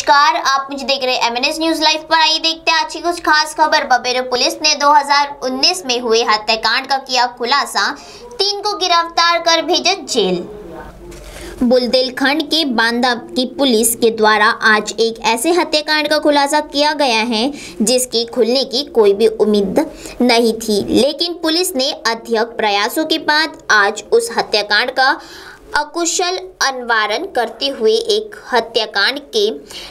नमस्कार, आप मुझे देख रहे हैं MNS न्यूज लाइव पर। आइए देखते हैं आज की कुछ खास खबर। बबेरू पुलिस ने 2019 में हुए हत्याकांड का किया खुलासा, 3 को गिरफ्तार कर भेजा जेल। बुंदेलखंड के बांदा की पुलिस के द्वारा आज एक ऐसे हत्याकांड का खुलासा किया गया है जिसके खुलने की कोई भी उम्मीद नहीं थी, लेकिन पुलिस ने अथक प्रयासों के बाद आज उस हत्याकांड का अकुशल निवारण करते हुए एक हत्याकांड के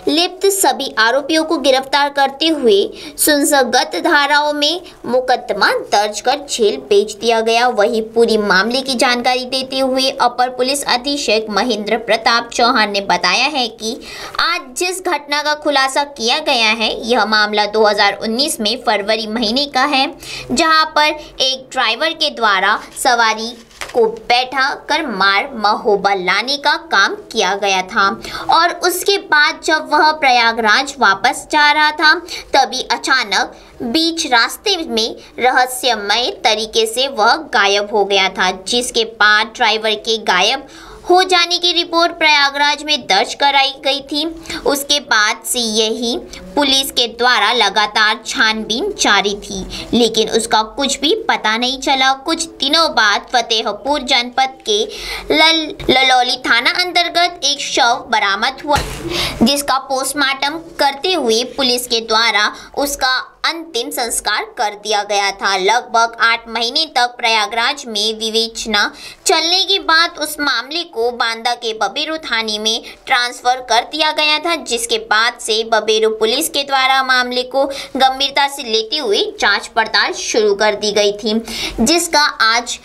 लिप्त सभी आरोपियों को गिरफ्तार करते हुए संसगत धाराओं में मुकदमा दर्ज कर जेल भेज दिया गया। वही पूरी मामले की जानकारी देते हुए अपर पुलिस अधीक्षक महेंद्र प्रताप चौहान ने बताया है कि आज जिस घटना का खुलासा किया गया है, यह मामला 2019 में फरवरी महीने का है, जहां पर एक ड्राइवर के द्वारा सवारी को बैठा कर मार महोबा लाने का काम किया गया था और उसके बाद जब वह प्रयागराज वापस जा रहा था, तभी अचानक बीच रास्ते में रहस्यमय तरीके से वह गायब हो गया था, जिसके बाद ड्राइवर के गायब हो जाने की रिपोर्ट प्रयागराज में दर्ज कराई गई थी। उसके बाद से यही पुलिस के द्वारा लगातार छानबीन जारी थी, लेकिन उसका कुछ भी पता नहीं चला। कुछ दिनों बाद फतेहपुर जनपद के ललौली थाना अंतर्गत एक शव बरामद हुआ, जिसका पोस्टमार्टम करते हुए पुलिस के द्वारा उसका अंतिम संस्कार कर दिया गया था। लगभग 8 महीने तक प्रयागराज में विवेचना चलने के बाद उस मामले को बांदा के बबेरू थाने में ट्रांसफर कर दिया गया था, जिसके बाद से बबेरू पुलिस के द्वारा मामले को गंभीरता से लेते हुए जांच पड़ताल शुरू कर दी गई थी, जिसका आज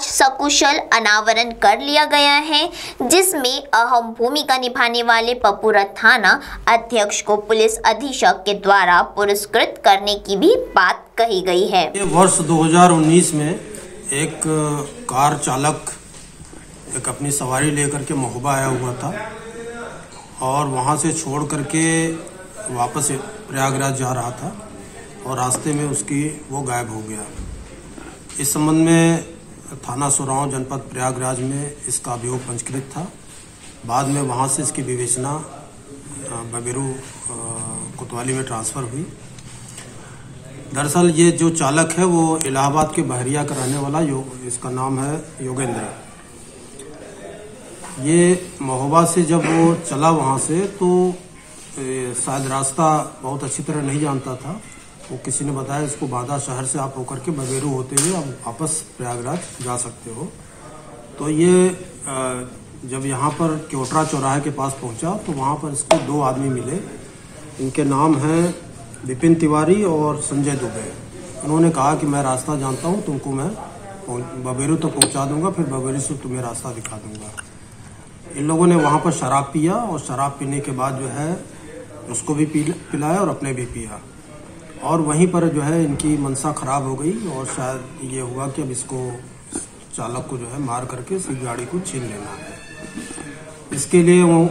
सकुशल अनावरण कर लिया गया है, जिसमें अहम भूमिका निभाने वाले पपुरा थाना अध्यक्ष को पुलिस अधीक्षक के द्वारा पुरस्कृत करने की भी बात कही गई है। वर्ष 2019 में एक कार चालक एक अपनी सवारी लेकर के महोबा आया हुआ था और वहां से छोड़ करके वापस प्रयागराज जा रहा था और रास्ते में वो गायब हो गया। इस संबंध में थाना सुराव जनपद प्रयागराज में इसका अभियोग पंजीकृत था। बाद में वहां से इसकी विवेचना बबेरू कोतवाली में ट्रांसफ़र हुई। दरअसल ये जो चालक है वो इलाहाबाद के बहरिया का रहने वाला इसका नाम है योगेंद्र। ये महोबा से जब वो चला वहाँ से तो शायद रास्ता बहुत अच्छी तरह नहीं जानता था। वो किसी ने बताया इसको बांदा शहर से आप होकर के बबेरू होते हुए आप वापस प्रयागराज जा सकते हो। तो ये जब यहाँ पर क्योटरा चौराहे के पास पहुँचा तो वहाँ पर इसको 2 आदमी मिले। इनके नाम हैं विपिन तिवारी और संजय दुबे। उन्होंने कहा कि मैं रास्ता जानता हूँ, तुमको मैं बबेरू तक पहुँचा दूंगा, फिर बबेरू से तुम्हें रास्ता दिखा दूंगा। इन लोगों ने वहाँ पर शराब पिया और शराब पीने के बाद जो है उसको भी पिलाया और अपने भी पिया और वहीं पर जो है इनकी मनसा खराब हो गई और शायद ये हुआ कि अब इसको चालक को जो है मार करके इस गाड़ी को छीन लेना है। इसके लिए वो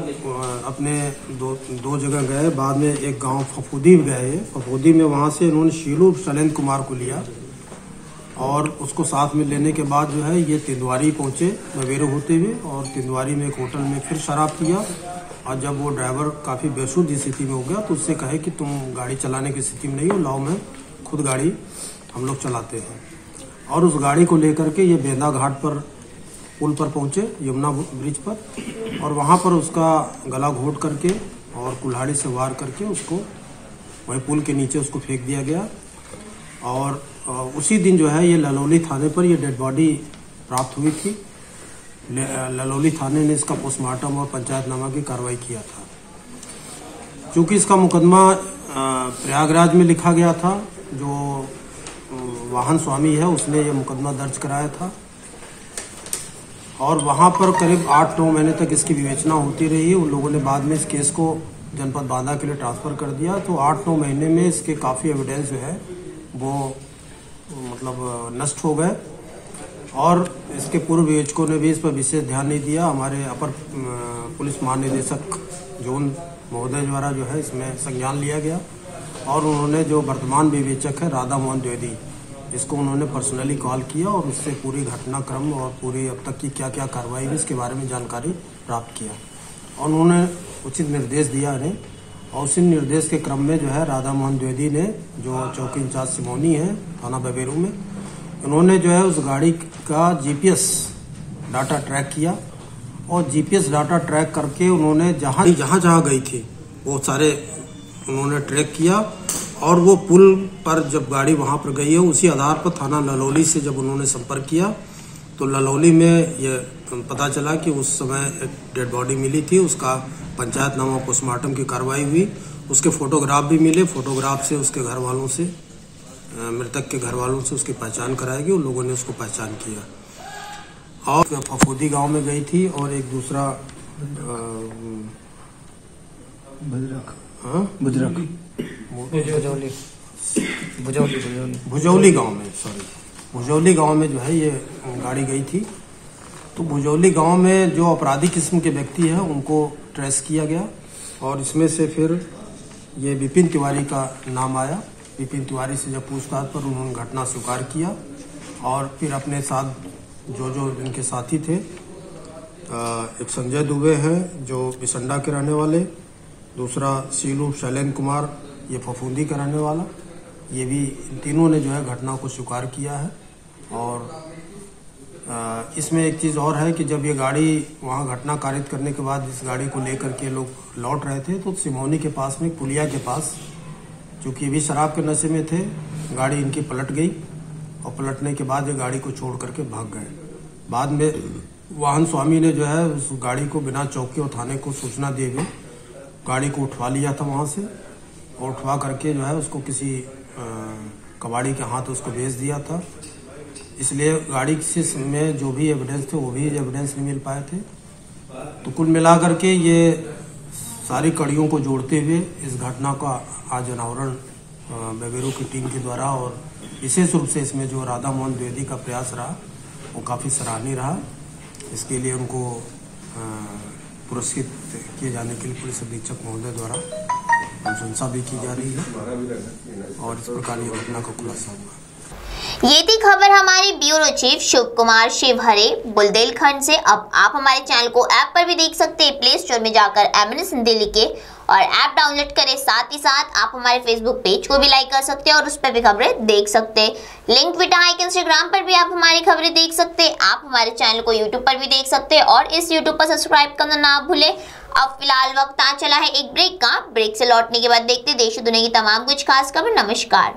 अपने दो जगह गए। बाद में एक गांव फफूदी गए। फफूदी में वहां से इन्होंने शीलू शैलेंद्र कुमार को लिया और उसको साथ में लेने के बाद जो है ये तिंदवारी पहुंचे बबेरू होते हुए और तिंदवारी में एक होटल में फिर शराब पिया और जब वो ड्राइवर काफ़ी बेसुध स्थिति में हो गया तो उससे कहे कि तुम गाड़ी चलाने की स्थिति में नहीं हो, लाओ मैं खुद गाड़ी हम लोग चलाते हैं। और उस गाड़ी को लेकर के ये बेंदा घाट पर पुल पर पहुंचे, यमुना ब्रिज पर, और वहां पर उसका गला घोट करके और कुल्हाड़ी से वार करके उसको वही पुल के नीचे उसको फेंक दिया गया। और उसी दिन जो है ये ललौली थाने पर ये डेड बॉडी प्राप्त हुई थी। ललौली थाने ने इसका पोस्टमार्टम और पंचायतनामा की कार्रवाई किया था। चूँकि इसका मुकदमा प्रयागराज में लिखा गया था, जो वाहन स्वामी है उसने ये मुकदमा दर्ज कराया था और वहाँ पर करीब 8-9 महीने तक इसकी विवेचना होती रही। उन लोगों ने बाद में इस केस को जनपद बांदा के लिए ट्रांसफ़र कर दिया। तो 8-9 महीने में इसके काफ़ी एविडेंस जो है वो मतलब नष्ट हो गए और इसके पूर्व विवेचकों ने भी इस पर विशेष ध्यान नहीं दिया। हमारे अपर पुलिस महानिदेशक जोन महोदय द्वारा जो है इसमें संज्ञान लिया गया और उन्होंने जो वर्तमान विवेचक है राधा मोहन द्विवेदी, इसको उन्होंने पर्सनली कॉल किया और उससे पूरी घटनाक्रम और पूरी अब तक की क्या क्या कार्रवाई हुई इसके बारे में जानकारी प्राप्त किया और उन्होंने उचित निर्देश दिया इन्हें, और उसी निर्देश के क्रम में जो है राधा मोहन द्विवेदी ने, जो चौकी इंचार्ज सिमोनी है थाना बबेरू में, उन्होंने जो है उस गाड़ी का जीपीएस डाटा ट्रैक किया, और जीपीएस डाटा ट्रैक करके उन्होंने जहाँ गई थी वो सारे उन्होंने ट्रैक किया, और वो पुल पर जब गाड़ी वहाँ पर गई है उसी आधार पर थाना ललौली से जब उन्होंने संपर्क किया तो ललौली में ये पता चला कि उस समय एक डेड बॉडी मिली थी, उसका पंचायतनामा पोस्टमार्टम की कार्रवाई हुई, उसके फोटोग्राफ भी मिले, फोटोग्राफ से उसके घर वालों से, मृतक के घर वालों से उसकी पहचान कराई गई, उन लोगों ने उसको पहचान किया। और फफूदी गांव में गई थी, और एक दूसरा भुजौली गांव में जो है ये गाड़ी गई थी। तो भुजौली गांव में जो अपराधी किस्म के व्यक्ति है उनको ट्रेस किया गया, और इसमें से फिर ये विपिन तिवारी का नाम आया। विपिन तिवारी से जब पूछताछ पर उन्होंने घटना स्वीकार किया, और फिर अपने साथ जो इनके साथी थे, एक संजय दुबे हैं जो बिसंडा के रहने वाले, दूसरा सीलू शैलेंद्र कुमार ये फफूंदी का रहने वाला, ये भी इन तीनों ने जो है घटना को स्वीकार किया है। और इसमें एक चीज़ और है कि जब ये गाड़ी वहाँ घटना कारित करने के बाद इस गाड़ी को लेकर के लोग लौट रहे थे, तो सिमोनी के पास में पुलिया के पास, चूँकि भी शराब के नशे में थे, गाड़ी इनकी पलट गई, और पलटने के बाद ये गाड़ी को छोड़ करके भाग गए। बाद में वाहन स्वामी ने जो है उस गाड़ी को बिना चौकी और थाने को सूचना दिए हुए गाड़ी को उठवा लिया था वहाँ से, और उठवा करके जो है उसको किसी कबाड़ी के हाथ उसको भेज दिया था। इसलिए गाड़ी से में जो भी एविडेंस थे वो भी एविडेंस नहीं मिल पाए थे। तो कुल मिलाकर के ये सारी कड़ियों को जोड़ते हुए इस घटना का आज अनावरण बबेरू की टीम के द्वारा, और विशेष रूप से इसमें जो राधा मोहन द्विवेदी का प्रयास रहा वो काफ़ी सराहनीय रहा। इसके लिए उनको पुरस्कृत किए जाने के लिए पुलिस अधीक्षक महोदय द्वारा अनुशंसा भी की जा रही है, और इस प्रकार ये घटना का खुलासा हुआ। ये थी खबर हमारे ब्यूरो चीफ शिव कुमार शिवहरे बुंदेलखंड से। अब आप हमारे चैनल को ऐप पर भी देख सकते हैं, प्ले स्टोर में जाकर MNS हिंदी लिखे और ऐप डाउनलोड करें। साथ ही साथ आप हमारे फेसबुक पेज को भी लाइक कर सकते हैं और उस पर भी खबरें देख सकते हैं। लिंक ट्विटर हाइक इंस्टाग्राम पर भी आप हमारी खबरें देख सकते हैं। आप हमारे चैनल को यूट्यूब पर भी देख सकते हैं, और इस यूट्यूब पर सब्सक्राइब करना ना भूलें। अब फिलहाल वक्त आ चला है एक ब्रेक का। ब्रेक से लौटने के बाद देखते देश दुनिया की तमाम कुछ खास खबर। नमस्कार।